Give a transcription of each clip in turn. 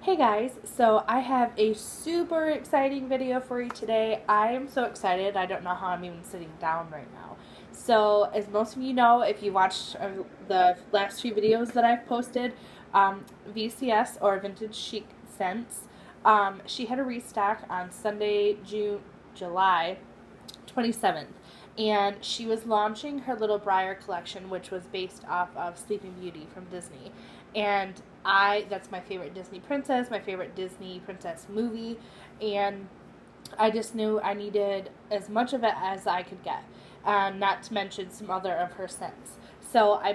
Hey guys, so I have a super exciting video for you today. I am so excited, I don't know how I'm even sitting down right now. So, as most of you know, if you watched the last few videos that I've posted, VCS or Vintage Chic Scents, she had a restock on Sunday, July 27th. And she was launching her Little Briar collection, which was based off of Sleeping Beauty from Disney. And that's my favorite Disney princess, my favorite Disney princess movie, and I just knew I needed as much of it as I could get, not to mention some other of her scents. So I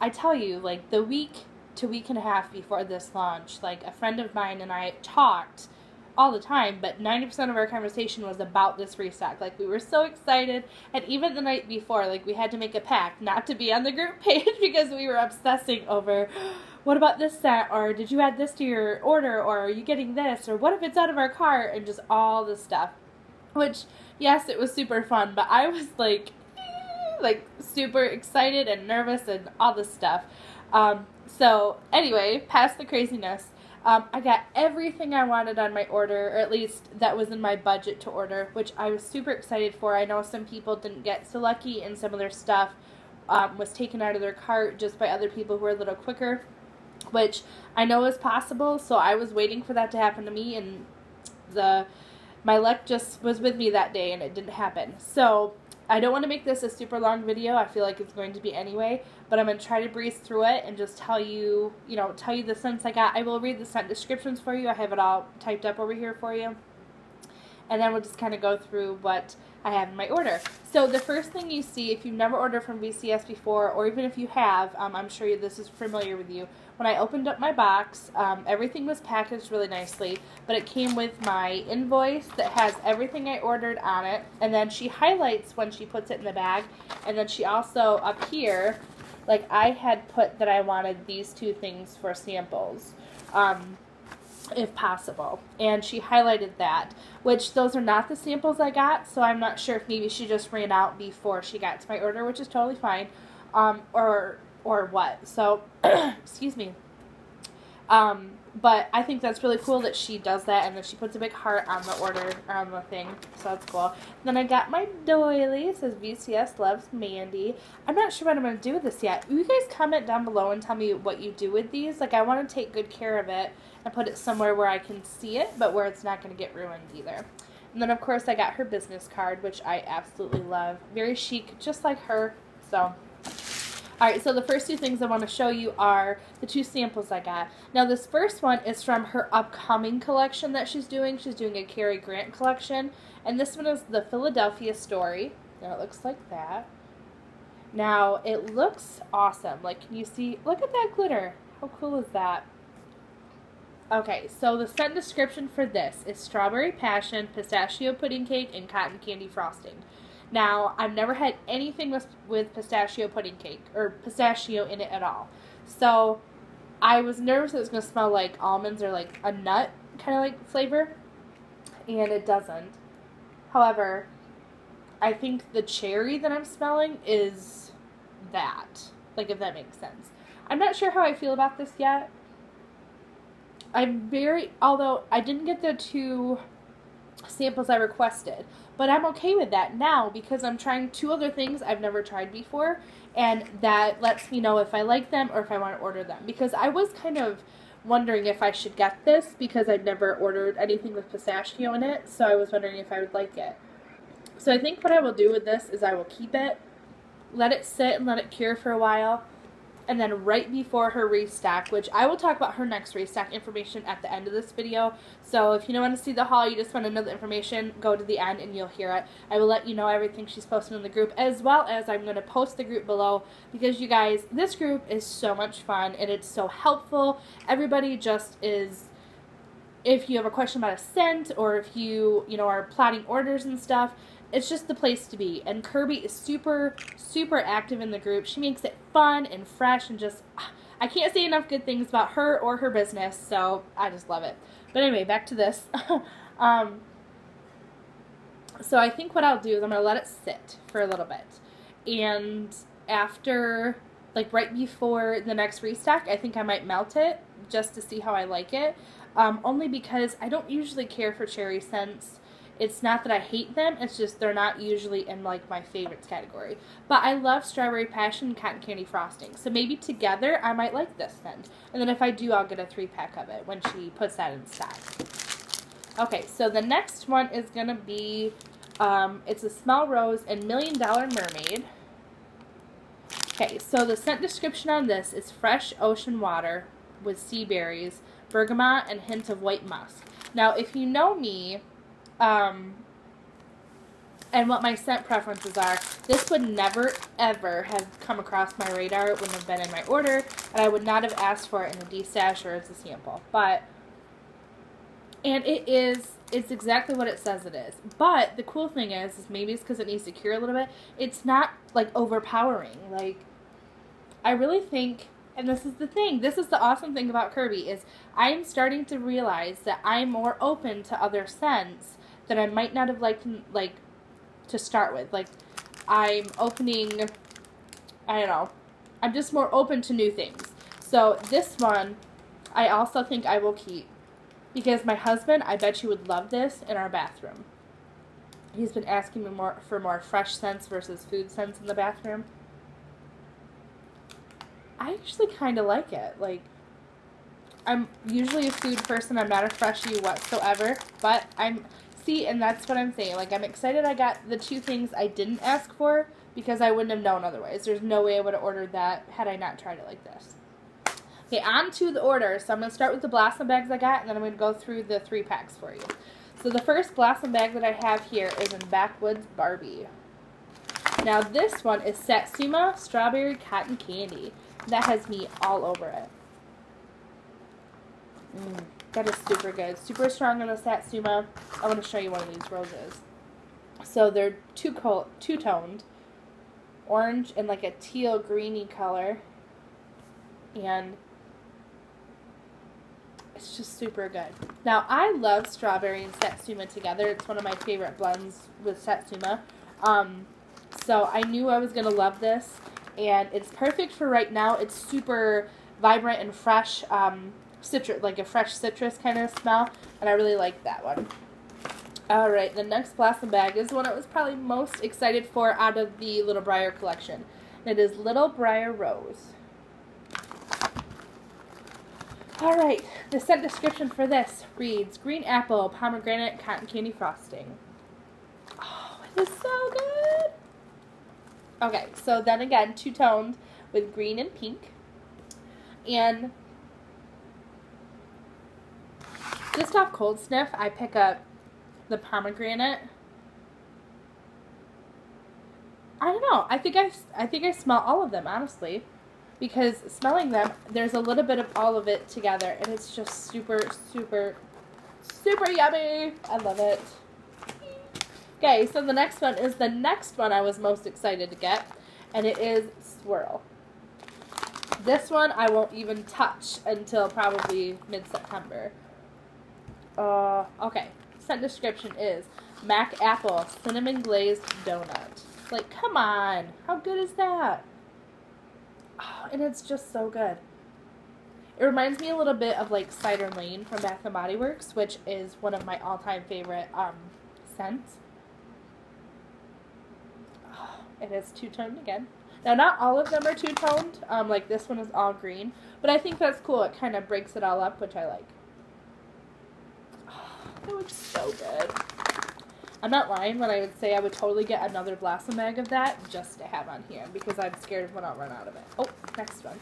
tell you, like the week to week and a half before this launch, like a friend of mine and I talked all the time, but 90% of our conversation was about this restock. Like, we were so excited, and even the night before, like, we had to make a pact not to be on the group page because we were obsessing over, what about this scent, or did you add this to your order, or are you getting this, or what if it's out of our cart, and just all this stuff. Which, yes, it was super fun, but I was like super excited and nervous and all this stuff. So anyway, past the craziness, I got everything I wanted on my order, or at least that was in my budget to order, which I was super excited for. I know some people didn't get so lucky, and some of their stuff was taken out of their cart just by other people who were a little quicker, which I know is possible, so I was waiting for that to happen to me, and my luck just was with me that day, and it didn't happen. So I don't want to make this a super long video. I feel like it's going to be anyway, but I'm going to try to breeze through it and just tell you the scents I got. I will read the scent descriptions for you. I have it all typed up over here for you. And then we'll just kind of go through what I have in my order. So the first thing you see, if you've never ordered from VCS before, or even if you have, I'm sure this is familiar with you. When I opened up my box, everything was packaged really nicely, but it came with my invoice that has everything I ordered on it, and then she highlights when she puts it in the bag, and then she also, up here, like I had put that I wanted these two things for samples, if possible, and she highlighted that, which those are not the samples I got, so I'm not sure if maybe she just ran out before she got to my order, which is totally fine, or what. So, excuse me. But I think that's really cool that she does that, and that she puts a big heart on the order, on the thing, so that's cool. Then I got my doily. It says VCS loves Mandy. I'm not sure what I'm going to do with this yet. You guys comment down below and tell me what you do with these. Like, I want to take good care of it and put it somewhere where I can see it, but where it's not going to get ruined either. And then, of course, I got her business card, which I absolutely love. Very chic, just like her, so... Alright, so the first two things I want to show you are the two samples I got. Now, this first one is from her upcoming collection that she's doing. She's doing a Cary Grant collection, and this one is the Philadelphia Story. Now, it looks like that. Now, it looks awesome. Like, can you see? Look at that glitter. How cool is that? Okay, so the scent description for this is Strawberry Passion, Pistachio Pudding Cake, and Cotton Candy Frosting. Now, I've never had anything with pistachio pudding cake, or pistachio in it at all. So, I was nervous it was going to smell like almonds or like a nut kind of like flavor, and it doesn't. However, I think the cherry that I'm smelling is that, like, if that makes sense. I'm not sure how I feel about this yet. Although I didn't get the two samples I requested, but I'm okay with that now because I'm trying two other things I've never tried before, and that lets me know if I like them or if I want to order them, because I was kind of wondering if I should get this because I'd never ordered anything with pistachio in it, so I was wondering if I would like it. So I think what I will do with this is I will keep it, let it sit and let it cure for a while, and then right before her restock, which I will talk about her next restock information at the end of this video. So if you don't want to see the haul, you just want to know the information, go to the end and you'll hear it. I will let you know everything she's posting in the group, as well as I'm going to post the group below, because you guys, this group is so much fun and it's so helpful. Everybody just is, if you have a question about a scent, or if you are plotting orders and stuff, it's just the place to be. And Kirby is super, super active in the group. She makes it fun and fresh, and just, I can't say enough good things about her or her business, so I just love it. But anyway, back to this. So I think what I'll do is I'm going to let it sit for a little bit. And after, like right before the next restock, I think I might melt it just to see how I like it, only because I don't usually care for cherry scents. It's not that I hate them, it's just they're not usually in, like, my favorites category. But I love Strawberry Passion and Cotton Candy Frosting, so maybe together I might like this scent. And then if I do, I'll get a 3-pack of it when she puts that in stock. Okay, so the next one is going to be, it's a Smell Rose and $1 Million Mermaid. Okay, so the scent description on this is fresh ocean water with sea berries, bergamot, and hints of white musk. Now, if you know me, and what my scent preferences are, this would never, ever have come across my radar. It wouldn't have been in my order, and I would not have asked for it in a D-stash or as a sample. And it's exactly what it says it is. But the cool thing is maybe it's because it needs to cure a little bit, it's not, like, overpowering. Like, I really think, and this is the thing, this is the awesome thing about Kirby, is I'm starting to realize that I'm more open to other scents that I might not have liked, like, to start with. Like, I'm opening, I don't know, I'm just more open to new things. So this one, I also think I will keep, because my husband, I bet you would love this in our bathroom. He's been asking me for more fresh scents versus food scents in the bathroom. I actually kind of like it. Like, I'm usually a food person. I'm not a freshie whatsoever, but see, and that's what I'm saying. Like, I'm excited I got the 2 things I didn't ask for because I wouldn't have known otherwise. There's no way I would have ordered that had I not tried it like this. Okay, on to the order. So I'm going to start with the Blossom bags I got, and then I'm going to go through the 3-packs for you. So the first Blossom bag that I have here is in Backwoods Barbie. Now this one is Satsuma Strawberry Cotton Candy. That has me all over it. That is super good. Super strong on the Satsuma. I want to show you one of these roses. So they're two-toned. Orange and like a teal greeny color. And it's just super good. Now, I love strawberry and Satsuma together. It's one of my favorite blends with Satsuma. So I knew I was going to love this. And it's perfect for right now. It's super vibrant and fresh. Citrus, like a fresh citrus kind of smell, and I really like that one. Alright, the next Blossom bag is one I was probably most excited for out of the Little Briar collection. It is Little Briar Rose. Alright, the scent description for this reads green apple, pomegranate, cotton candy frosting. Oh, it is so good! Okay, so then again, two-toned with green and pink. And just off cold sniff, I pick up the pomegranate. I don't know. I think I smell all of them, honestly, because smelling them, there's a little bit of all of it together, and it's just super, super, super yummy. I love it. Okay, so the next one is the next one I was most excited to get, and it is Swirl. This one I won't even touch until probably mid-September. Okay. Scent description is Mac Apple Cinnamon Glazed Donut. Like, come on. How good is that? Oh, and it's just so good. It reminds me a little bit of, like, Cider Lane from Bath & Body Works, which is one of my all-time favorite scents. Oh, it is two-toned again. Now, not all of them are two-toned. Like, this one is all green. But I think that's cool. It kind of breaks it all up, which I like. That was so good. I'm not lying when I would say I would totally get another Blossom bag of that just to have on here because I'm scared when I'll run out of it. Oh, next one.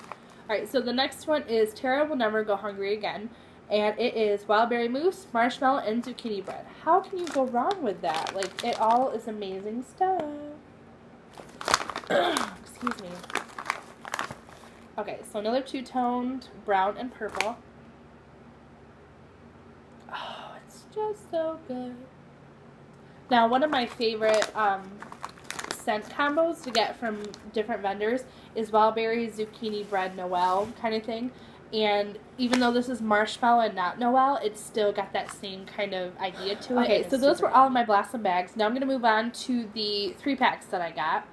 Alright, so the next one is Tara Will Never Go Hungry Again. And it is wild berry mousse, marshmallow, and zucchini bread. How can you go wrong with that? Like, it all is amazing stuff. Excuse me. Okay, so another two-toned brown and purple. Oh, it's just so good. Now, one of my favorite scent combos to get from different vendors is wild berry, zucchini bread, Noel kind of thing. And even though this is marshmallow and not Noel, it's still got that same kind of idea to it. Okay, so those were all of my Blossom bags. Now I'm going to move on to the 3-packs that I got.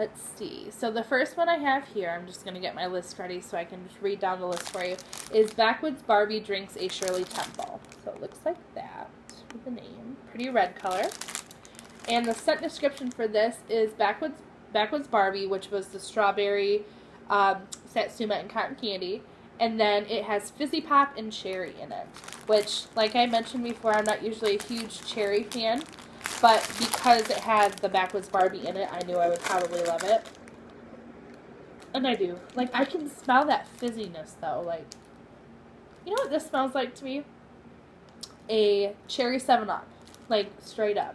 let's see. So the first one I have here, I'm just going to get my list ready so I can just read down the list for you, is Backwoods Barbie Drinks a Shirley Temple. So it looks like that with the name. Pretty red color. And the scent description for this is Backwoods Barbie, which was the strawberry, satsuma, and cotton candy. And then it has fizzy pop and cherry in it, which, like I mentioned before, I'm not usually a huge cherry fan. But because it had the Backwoods Barbie in it, I knew I would probably love it. And I do. Like, I can smell that fizziness, though. Like, you know what this smells like to me? A cherry 7-Up. Like, straight up.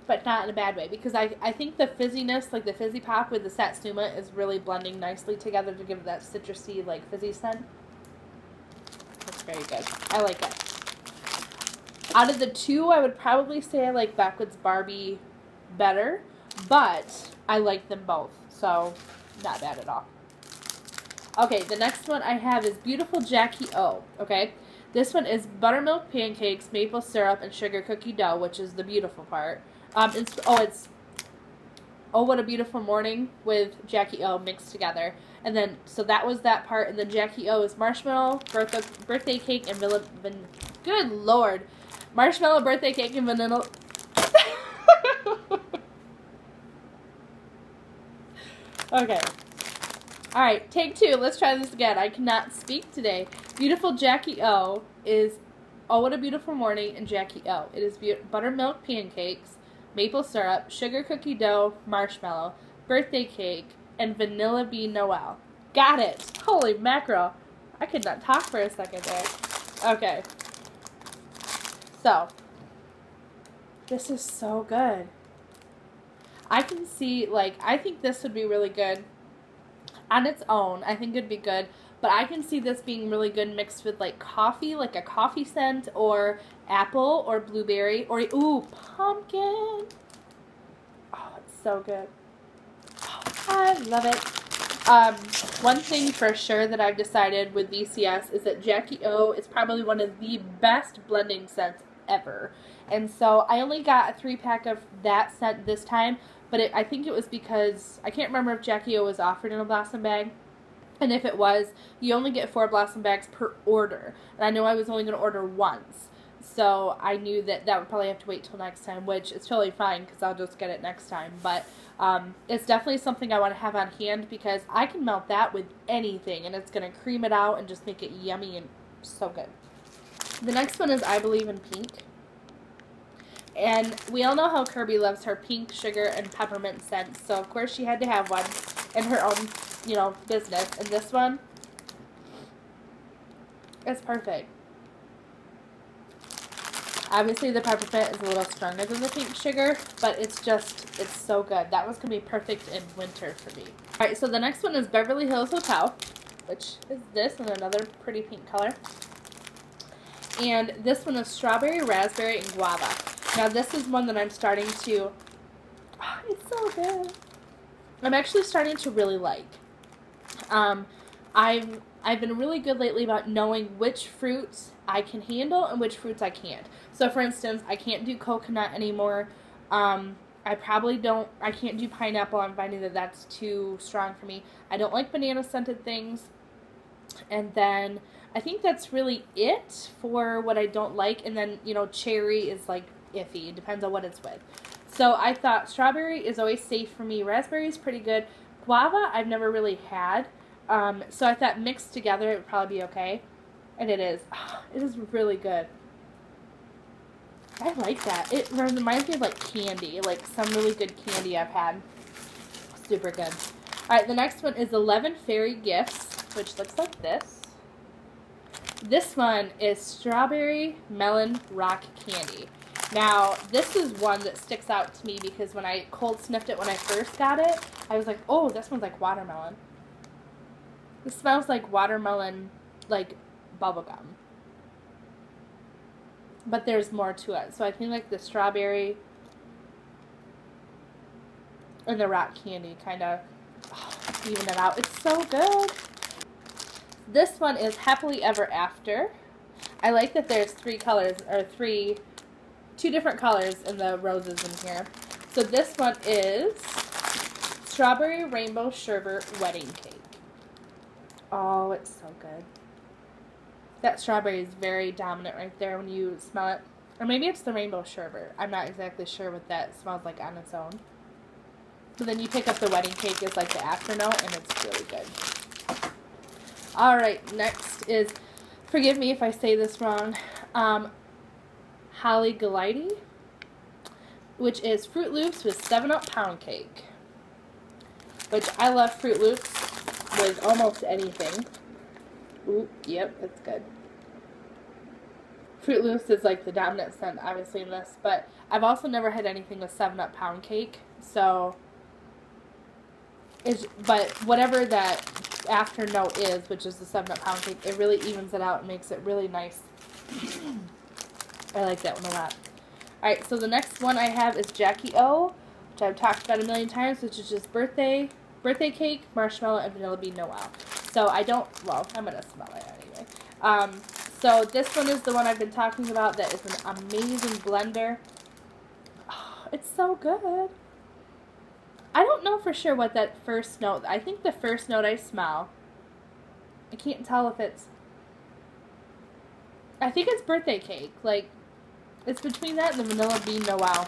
But not in a bad way. Because I think the fizziness, like the fizzy pop with the satsuma, is really blending nicely together to give it that citrusy, like, fizzy scent. That's very good. I like it. Out of the two, I would probably say I like Backwoods Barbie better, but I like them both, so not bad at all. Okay, the next one I have is Beautiful Jackie O, okay? This one is buttermilk pancakes, maple syrup, and sugar cookie dough, which is the beautiful part. It's Oh What a Beautiful Morning with Jackie O mixed together. And then, so that was that part, and then Jackie O is marshmallow, birthday cake, and good Lord. Marshmallow, birthday cake, and vanilla. Okay. Alright, take two. Let's try this again. I cannot speak today. Beautiful Jackie O is Oh What a Beautiful Morning and Jackie O. It is buttermilk pancakes, maple syrup, sugar cookie dough, marshmallow, birthday cake, and vanilla bean Noel. Got it. Holy mackerel. I could not talk for a second there. Okay. So, this is so good. I can see, like, I think this would be really good on its own. I think it'd be good, but I can see this being really good mixed with, like, coffee, like a coffee scent, or apple, or blueberry, or, ooh, pumpkin. Oh, it's so good. Oh, I love it. One thing for sure that I've decided with VCS is that Jackie O is probably one of the best blending scents ever. And so I only got a 3-pack of that scent this time, but I think it was because, I can't remember if Jackie O was offered in a Blossom bag, and if it was, you only get 4 Blossom bags per order, and I know I was only going to order once, so I knew that that would probably have to wait till next time, which is totally fine, because I'll just get it next time, but it's definitely something I want to have on hand, because I can melt that with anything, and it's going to cream it out and just make it yummy and so good. The next one is I Believe in Pink. And we all know how Kirby loves her pink, sugar, and peppermint scents. So, of course, she had to have one in her own, you know, business. And this one is perfect. Obviously, the peppermint is a little stronger than the pink sugar, but it's so good. That was going to be perfect in winter for me. Alright, so the next one is Beverly Hills Hotel, which is this in another pretty pink color. And this one is strawberry, raspberry, and guava. Now this is one that I'm starting to, oh, it's so good. I'm actually starting to really like. I've been really good lately about knowing which fruits I can handle and which fruits I can't. So for instance, I can't do coconut anymore. I can't do pineapple. I'm finding that that's too strong for me. I don't like banana scented things. And then I think that's really it for what I don't like. And then, you know, cherry is like iffy. It depends on what it's with. So I thought strawberry is always safe for me. Raspberry is pretty good. Guava I've never really had. So I thought mixed together it would probably be okay. And it is. Oh, it is really good. I like that. It reminds me of like candy. Like some really good candy I've had. Super good. Alright, the next one is 11 Fairy Gifts, which looks like this. This one is strawberry melon rock candy. Now, this is one that sticks out to me because when I cold sniffed it when I first got it, I was like, oh, this smells like watermelon. This smells like watermelon, like bubblegum. But there's more to it. So I think like the strawberry and the rock candy kind of even it out. It's so good. This one is Happily Ever After. I like that there's two different colors in the roses in here. So this one is Strawberry Rainbow Sherbet Wedding Cake. Oh, it's so good. That strawberry is very dominant right there when you smell it. Or maybe it's the rainbow sherbet. I'm not exactly sure what that smells like on its own. So then you pick up the wedding cake as like the afternote, and it's really good. Alright, next is, forgive me if I say this wrong, Holly Galiti, which is Fruit Loops with 7-Up pound cake. Which I love Fruit Loops with almost anything. Ooh, yep, it's good. Fruit Loops is like the dominant scent, obviously, in this, but I've also never had anything with 7-Up pound cake, so, but whatever that after note is, which is the 7-Up pound cake, it really evens it out and makes it really nice. I like that one a lot. Alright, so the next one I have is Jackie O, which I've talked about a million times, which is just birthday cake, marshmallow, and vanilla bean Noel. So I don't, well, I'm going to smell it anyway. So this one is the one I've been talking about that is an amazing blender. Oh, it's so good. I don't know for sure what that first note, I think the first note I smell, I can't tell if it's, I think it's birthday cake. Like, it's between that and the vanilla bean Noel.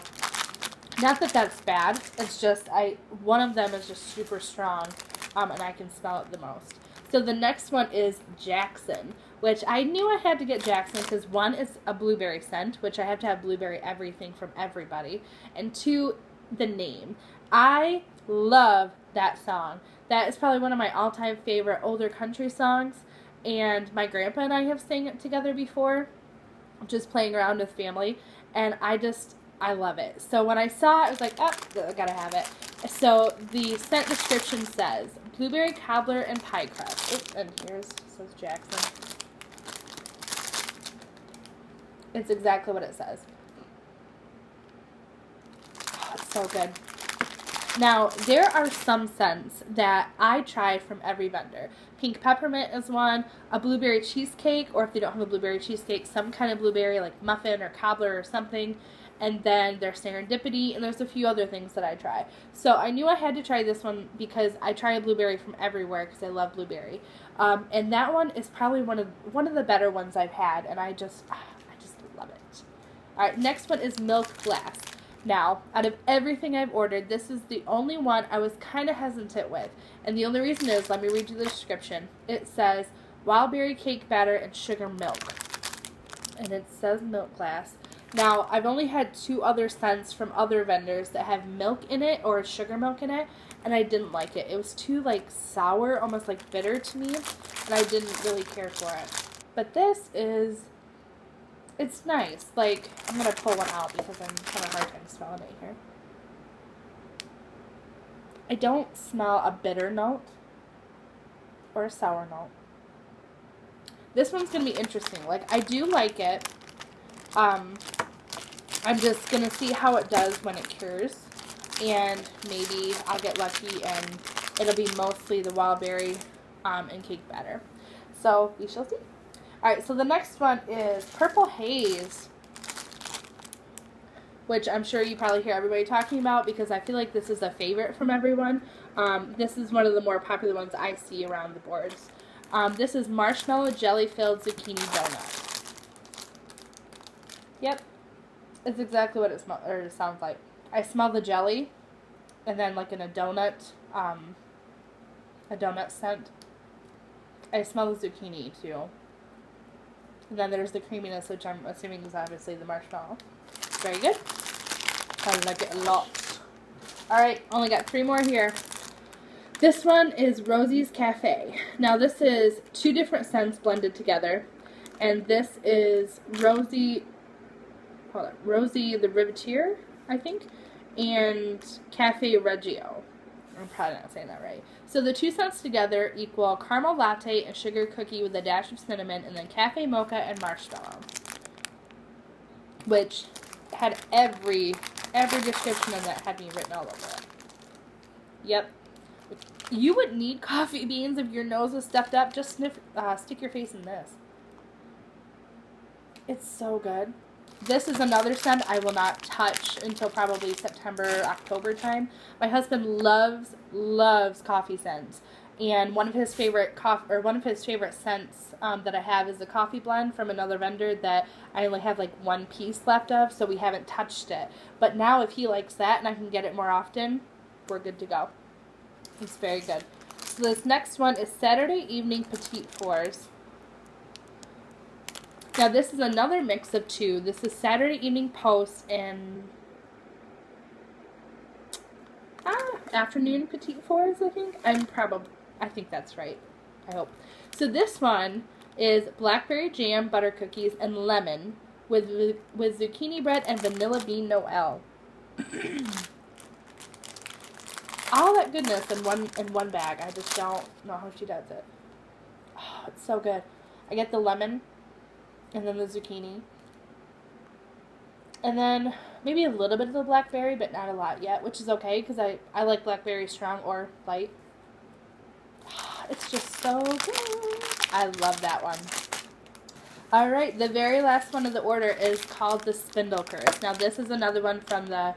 Not that that's bad, it's just, one of them is just super strong, and I can smell it the most. So the next one is Jackson, which I knew I had to get Jackson because one is a blueberry scent, which I have to have blueberry everything from everybody, and two, the name. I love that song. That is probably one of my all-time favorite older country songs, and my grandpa and I have sang it together before, just playing around with family, and I love it. So when I saw it, I was like, oh, I gotta have it. So the scent description says, blueberry cobbler and pie crust. Oops, and here's, says Jackson. It's exactly what it says. Oh, it's so good. Now, there are some scents that I try from every vendor. Pink peppermint is one, a blueberry cheesecake, or if they don't have a blueberry cheesecake, some kind of blueberry like muffin or cobbler or something. And then there's serendipity, and there's a few other things that I try. So I knew I had to try this one because I try a blueberry from everywhere because I love blueberry. And that one is probably one of the better ones I've had, and I just love it. All right, next one is Milk Glass. Now, out of everything I've ordered, this is the only one I was kind of hesitant with. And the only reason is, let me read you the description. It says, wild berry cake batter and sugar milk. And it says Milk Glass. Now, I've only had 2 other scents from other vendors that have milk in it or sugar milk in it, and I didn't like it. It was too, like, sour, almost, like, bitter to me, and I didn't really care for it. But this is, it's nice. Like, I'm going to pull one out because I'm having a hard time smelling it here. I don't smell a bitter note or a sour note. This one's going to be interesting. Like, I do like it. I'm just going to see how it does when it cures, and maybe I'll get lucky and it'll be mostly the wild berry and cake batter. So, we shall see. Alright, so the next one is Purple Haze, which I'm sure you probably hear everybody talking about because I feel like this is a favorite from everyone. This is one of the more popular ones I see around the boards. This is marshmallow jelly-filled zucchini donut. Yep. It's exactly what it sounds like. I smell the jelly, and then like in a donut scent. I smell the zucchini too. And then there's the creaminess, which I'm assuming is obviously the marshmallow. Very good. I like it a lot. Alright, only got 3 more here. This one is Rosie's Cafe. Now this is 2 different scents blended together. And this is Rosie the Rivetier, I think, and Cafe Reggio. I'm probably not saying that right. So the 2 scents together equal caramel latte and sugar cookie with a dash of cinnamon, and then cafe mocha and marshmallow, which had every description of that had me written all over it. Yep. You would need coffee beans if your nose was stuffed up. Just stick your face in this. It's so good. This is another scent I will not touch until probably September, October time. My husband loves coffee scents, and one of his favorite scents that I have is a coffee blend from another vendor that I only have like one piece left of, so we haven't touched it. But now if he likes that and I can get it more often, we're good to go. It's very good. So this next one is Saturday Evening Petite Fours. Now this is another mix of two. This is Saturday Evening Post and Afternoon Petite Fours, I think. I think that's right. I hope. So this one is blackberry jam, butter cookies, and lemon with zucchini bread and vanilla bean Noel. All that goodness in one bag. I just don't know how she does it. Oh, it's so good. I get the lemon and then the zucchini. And then maybe a little bit of the blackberry, but not a lot yet, which is okay because I like blackberry strong or light. It's just so good. I love that one. All right, the very last one of the order is called the Spindle Curse. Now this is another one from the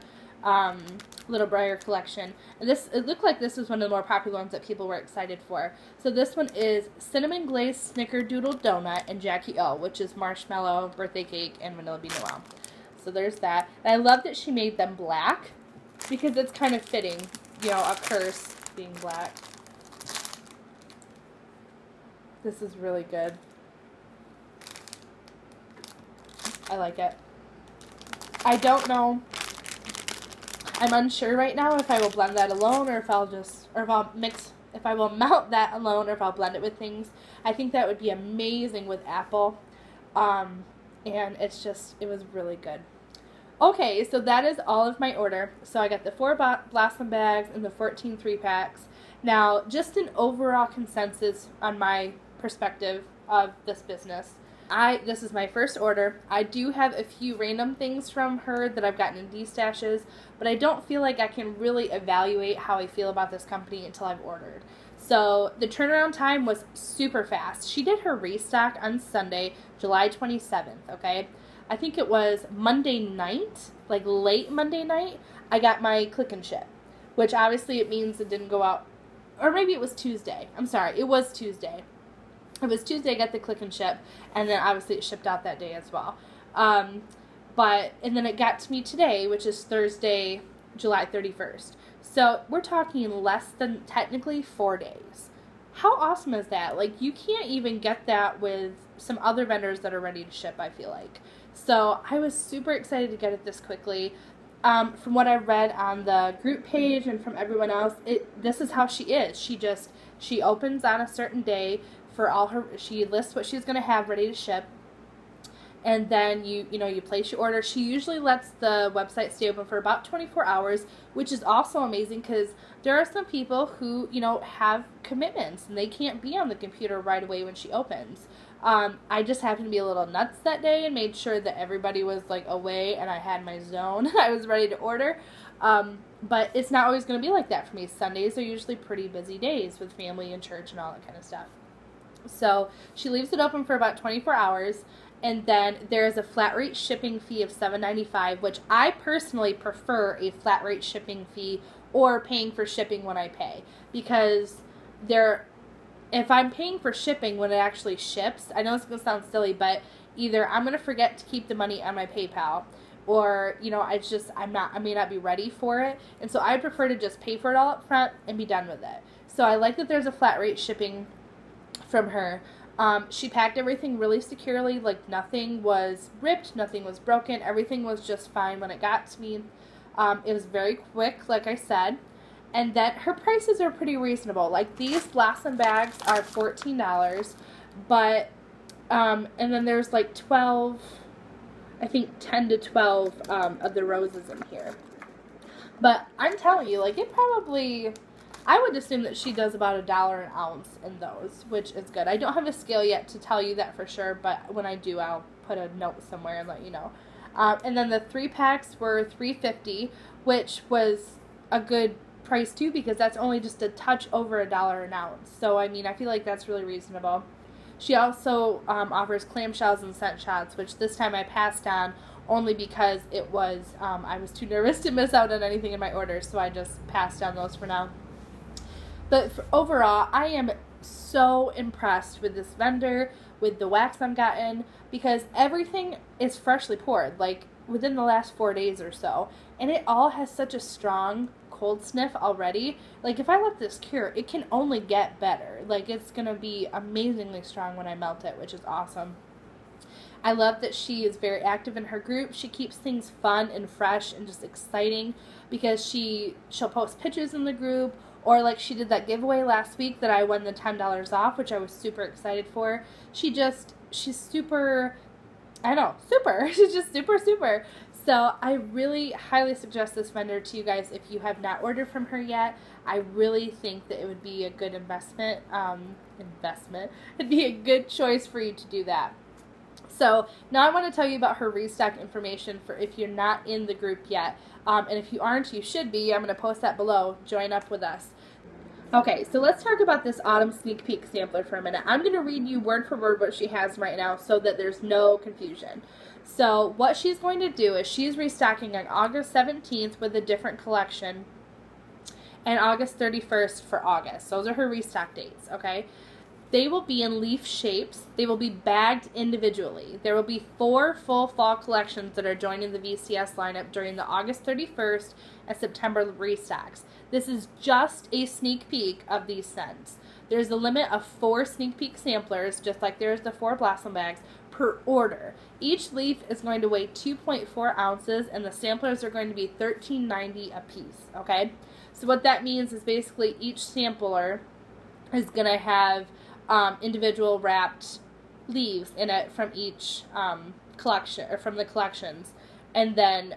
Little Briar collection. And it looked like this was one of the more popular ones that people were excited for. So this one is Cinnamon Glazed Snickerdoodle Donut and Jackie O, which is marshmallow, birthday cake, and vanilla bean Noel. So there's that. And I love that she made them black because it's kind of fitting, you know, a curse being black. This is really good. I like it. I don't know. I'm unsure right now if I will blend that alone or if I'll melt that alone or if I'll blend it with things. I think that would be amazing with apple. And it was really good. Okay, so that is all of my order. So I got the 4 Blossom bags and the 14 3-packs. Now, just an overall consensus on my perspective of this business. This is my first order. I do have a few random things from her that I've gotten in D-stashes, but I don't feel like I can really evaluate how I feel about this company until I've ordered. So the turnaround time was super fast. She did her restock on Sunday, July 27th, okay? I think it was Monday night, like late Monday night, I got my click and ship, which obviously it means it didn't go out, or maybe it was Tuesday. I'm sorry, it was Tuesday. It was Tuesday, I got the click and ship, and then obviously it shipped out that day as well. And then it got to me today, which is Thursday, July 31st. So we're talking less than technically 4 days. How awesome is that? Like, you can't even get that with some other vendors that are ready to ship, I feel like. So I was super excited to get it this quickly. From what I read on the group page and from everyone else, this is how she is. She opens on a certain day for all she lists what she's going to have ready to ship. And then you place your order. She usually lets the website stay open for about 24 hours, which is also amazing because there are some people who, have commitments and they can't be on the computer right away when she opens. I just happened to be a little nuts that day and made sure that everybody was like away and I had my zone. I was ready to order. But it's not always going to be like that for me. Sundays are usually pretty busy days with family and church and all that kind of stuff. So she leaves it open for about 24 hours. And then there is a flat rate shipping fee of $7.95, which I personally prefer a flat rate shipping fee or paying for shipping when I pay. Because if I'm paying for shipping when it actually ships, I know it's going to sound silly, but either I'm going to forget to keep the money on my PayPal, or, I may not be ready for it. And so I prefer to just pay for it all up front and be done with it. So I like that there's a flat rate shipping from her. She packed everything really securely, like nothing was ripped, nothing was broken, everything was just fine when it got to me. It was very quick, like I said, and then her prices are pretty reasonable. Like these Blossom bags are $14, but, and then there's like 12, I think 10 to 12 of the roses in here. But I'm telling you, like I would assume that she does about $1 an ounce in those, which is good. I don't have a scale yet to tell you that for sure, but when I do, I'll put a note somewhere and let you know. And then the 3-packs were $3.50, which was a good price too, because that's only just a touch over $1 an ounce. So, I feel like that's really reasonable. She also offers clamshells and scent shots, which this time I passed on only because it was, I was too nervous to miss out on anything in my order, so I just passed on those for now. But overall, I am so impressed with this vendor, with the wax I've gotten, because everything is freshly poured, like within the last 4 days or so, and it all has such a strong cold sniff already. Like, if I let this cure, it can only get better. Like, it's gonna be amazingly strong when I melt it, which is awesome. I love that she is very active in her group. She keeps things fun and fresh and just exciting, because she'll post pictures in the group, or like she did that giveaway last week that I won the $10 off, which I was super excited for. She's super, I don't know, super. She's just super, super. So I really highly suggest this vendor to you guys if you have not ordered from her yet. I really think that it would be a good investment. It'd be a good choice for you to do that. So now I want to tell you about her restock information for if you're not in the group yet. And if you aren't, you should be. I'm going to post that below. Join up with us. Okay, so let's talk about this autumn sneak peek sampler for a minute. I'm going to read you word for word what she has right now so that there's no confusion. So what she's going to do is she's restocking on August 17th with a different collection and August 31st for August. Those are her restock dates, okay? They will be in leaf shapes. They will be bagged individually. There will be 4 full fall collections that are joining the VCS lineup during the August 31st and September restocks. This is just a sneak peek of these scents. There's a limit of 4 sneak peek samplers, just like there's the 4 blossom bags, per order. Each leaf is going to weigh 2.4 ounces, and the samplers are going to be $13.90 a piece, okay? So what that means is basically each sampler is going to have individual wrapped leaves in it from each collection, or from the collections, and then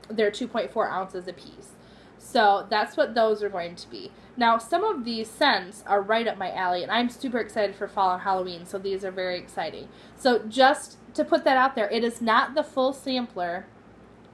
they're 2.4 ounces a piece. So that's what those are going to be. Now, some of these scents are right up my alley, and I'm super excited for fall and Halloween, so these are very exciting. So just to put that out there, it is not the full sampler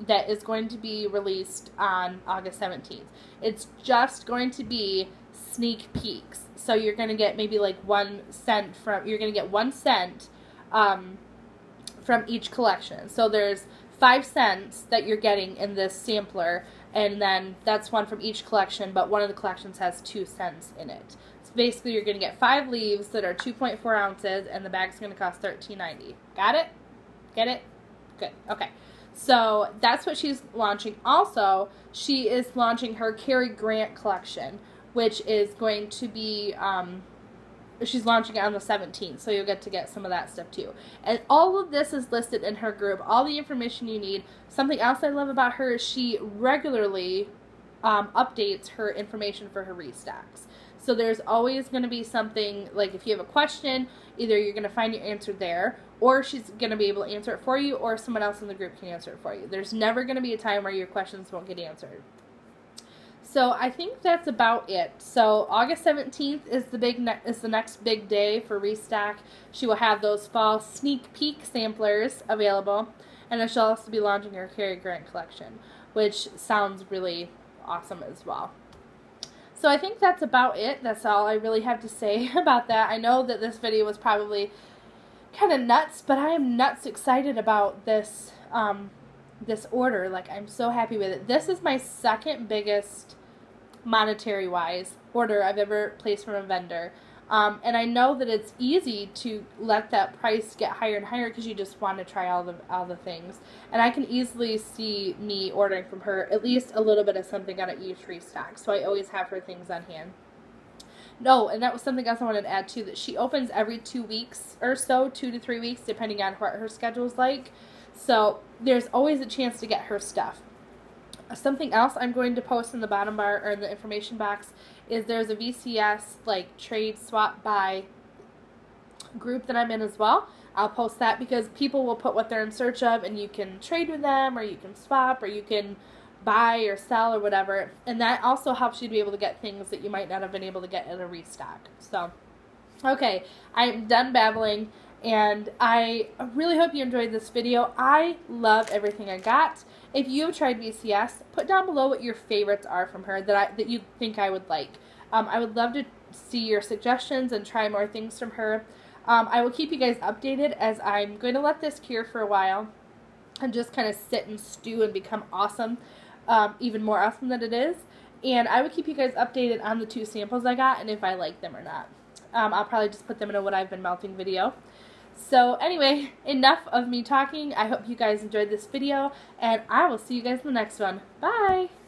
that is going to be released on August 17th. It's just going to be sneak peeks. So you're going to get maybe like 1 scent from, you're going to get 1 scent from each collection. So there's 5 scents that you're getting in this sampler, and then that's 1 from each collection, but one of the collections has 2 scents in it. So basically you're going to get 5 leaves that are 2.4 ounces, and the bag's going to cost $13.90. Got it? Get it? Good. Okay. So that's what she's launching. Also, she is launching her Cary Grant collection, which is going to be, she's launching it on the 17th, so you'll get some of that stuff too. And all of this is listed in her group, all the information you need. Something else I love about her is she regularly updates her information for her restocks. So there's always going to be something, like if you have a question, either you're going to find your answer there, or she's going to be able to answer it for you, or someone else in the group can answer it for you. There's never going to be a time where your questions won't get answered. So I think that's about it. So August 17th is the next big day for restock. She will have those fall sneak peek samplers available, and then she'll also be launching her Cary Grant collection, which sounds really awesome as well. So I think that's about it. That's all I really have to say about that. I know that this video was probably kind of nuts, but I am nuts excited about this this order. Like, I'm so happy with it. This is my second biggest monetary wise order I've ever placed from a vendor, and I know that it's easy to let that price get higher and higher because you just want to try all the things, and I can easily see me ordering from her at least a little bit of something out of each restock, so I always have her things on hand. No, and that was something else I wanted to add too, that she opens every 2 weeks or so, 2 to 3 weeks, depending on what her schedule's like. So there's always a chance to get her stuff. Something else I'm going to post in the bottom bar, or in the information box, is there's a VCS like trade swap buy group that I'm in as well. I'll post that because people will put what they're in search of, and you can trade with them, or you can swap, or you can buy or sell or whatever, and that also helps you to be able to get things that you might not have been able to get at a restock. So, okay, I'm done babbling, and I really hope you enjoyed this video. I love everything I got. If you have tried VCS, put down below what your favorites are from her that you think I would like. I would love to see your suggestions and try more things from her. I will keep you guys updated as I'm going to let this cure for a while. and just kind of sit and stew and become awesome, even more awesome than it is. And I would keep you guys updated on the 2 samples I got and if I like them or not. I'll probably just put them in a what I've been melting video. So anyway, enough of me talking. I hope you guys enjoyed this video, and I will see you guys in the next one. Bye!